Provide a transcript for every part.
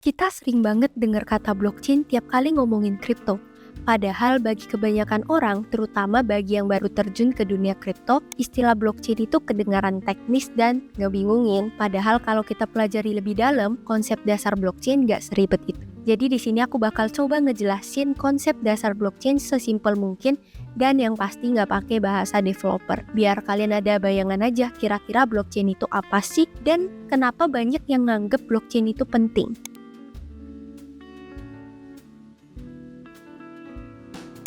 Kita sering banget dengar kata blockchain tiap kali ngomongin kripto. Padahal bagi kebanyakan orang, terutama bagi yang baru terjun ke dunia kripto, istilah blockchain itu kedengaran teknis dan ngebingungin. Padahal kalau kita pelajari lebih dalam, konsep dasar blockchain nggak seribet itu. Jadi di sini aku bakal coba ngejelasin konsep dasar blockchain sesimpel mungkin dan yang pasti nggak pakai bahasa developer. Biar kalian ada bayangan aja kira-kira blockchain itu apa sih dan kenapa banyak yang nganggep blockchain itu penting.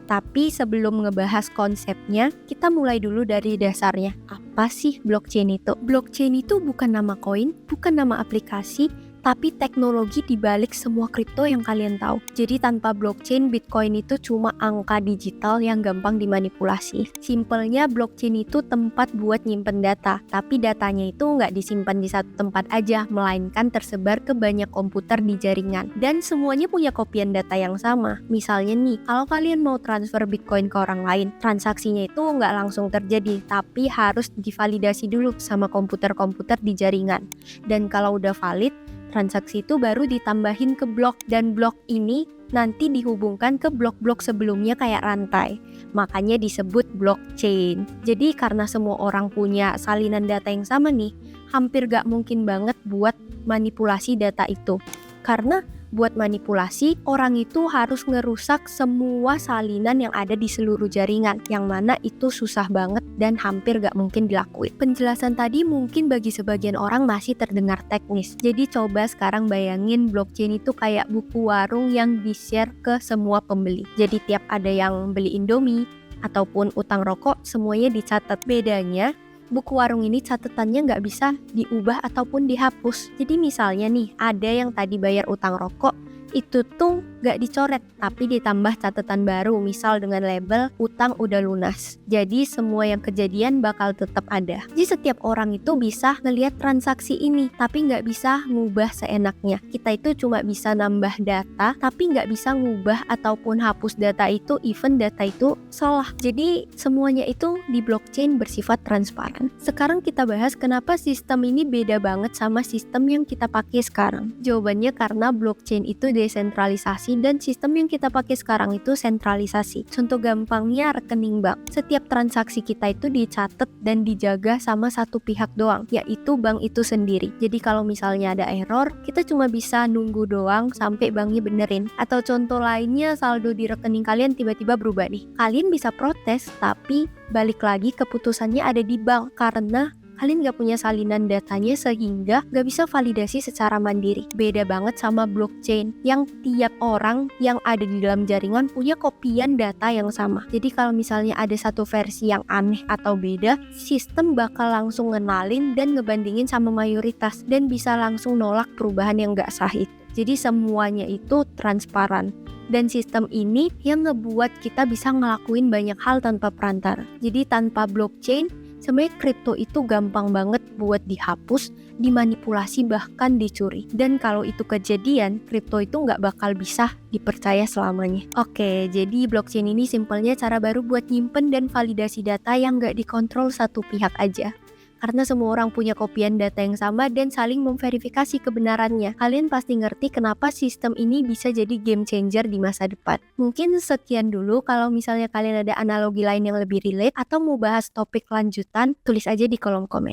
Tapi sebelum ngebahas konsepnya, kita mulai dulu dari dasarnya. Apa sih blockchain itu? Blockchain itu bukan nama koin, bukan nama aplikasi, tapi teknologi di balik semua kripto yang kalian tahu. Jadi tanpa blockchain, Bitcoin itu cuma angka digital yang gampang dimanipulasi. Simpelnya blockchain itu tempat buat nyimpen data, tapi datanya itu nggak disimpan di satu tempat aja, melainkan tersebar ke banyak komputer di jaringan. Dan semuanya punya kopian data yang sama. Misalnya nih, kalau kalian mau transfer Bitcoin ke orang lain, transaksinya itu nggak langsung terjadi, tapi harus divalidasi dulu sama komputer-komputer di jaringan. Dan kalau udah valid, transaksi itu baru ditambahin ke blok, dan blok ini nanti dihubungkan ke blok-blok sebelumnya kayak rantai. Makanya disebut blockchain. Jadi karena semua orang punya salinan data yang sama nih, hampir gak mungkin banget buat manipulasi data itu. Karena buat manipulasi, orang itu harus ngerusak semua salinan yang ada di seluruh jaringan, yang mana itu susah banget dan hampir gak mungkin dilakuin. Penjelasan tadi mungkin bagi sebagian orang masih terdengar teknis. Jadi coba sekarang bayangin blockchain itu kayak buku warung yang di-share ke semua pembeli. Jadi tiap ada yang beli Indomie ataupun utang rokok, semuanya dicatat. Bedanya, buku warung ini catatannya nggak bisa diubah ataupun dihapus. Jadi misalnya nih, ada yang tadi bayar utang rokok, itu tuh nggak dicoret, tapi ditambah catatan baru, misal dengan label utang udah lunas. Jadi semua yang kejadian bakal tetap ada. Jadi setiap orang itu bisa ngelihat transaksi ini, tapi nggak bisa ngubah seenaknya. Kita itu cuma bisa nambah data, tapi nggak bisa ngubah ataupun hapus data itu, even data itu salah. Jadi semuanya itu di blockchain bersifat transparan. Sekarang kita bahas kenapa sistem ini beda banget sama sistem yang kita pakai sekarang. Jawabannya karena blockchain itu desentralisasi dan sistem yang kita pakai sekarang itu sentralisasi. Contoh gampangnya rekening bank. Setiap transaksi kita itu dicatat dan dijaga sama satu pihak doang, yaitu bank itu sendiri. Jadi kalau misalnya ada error, kita cuma bisa nunggu doang sampai banknya benerin. Atau contoh lainnya, saldo di rekening kalian tiba-tiba berubah nih. Kalian bisa protes, tapi balik lagi keputusannya ada di bank karena kalian gak punya salinan datanya sehingga gak bisa validasi secara mandiri. Beda banget sama blockchain yang tiap orang yang ada di dalam jaringan punya kopian data yang sama. Jadi kalau misalnya ada satu versi yang aneh atau beda, sistem bakal langsung ngenalin dan ngebandingin sama mayoritas dan bisa langsung nolak perubahan yang gak sah itu. Jadi semuanya itu transparan. Dan sistem ini yang ngebuat kita bisa ngelakuin banyak hal tanpa perantara. Jadi tanpa blockchain, sebenarnya kripto itu gampang banget buat dihapus, dimanipulasi, bahkan dicuri. Dan kalau itu kejadian, kripto itu nggak bakal bisa dipercaya selamanya. Oke, jadi blockchain ini simpelnya cara baru buat nyimpen dan validasi data yang nggak dikontrol satu pihak aja. Karena semua orang punya kopian data yang sama dan saling memverifikasi kebenarannya. Kalian pasti ngerti kenapa sistem ini bisa jadi game changer di masa depan. Mungkin sekian dulu. Kalau misalnya kalian ada analogi lain yang lebih relate atau mau bahas topik lanjutan, tulis aja di kolom komen.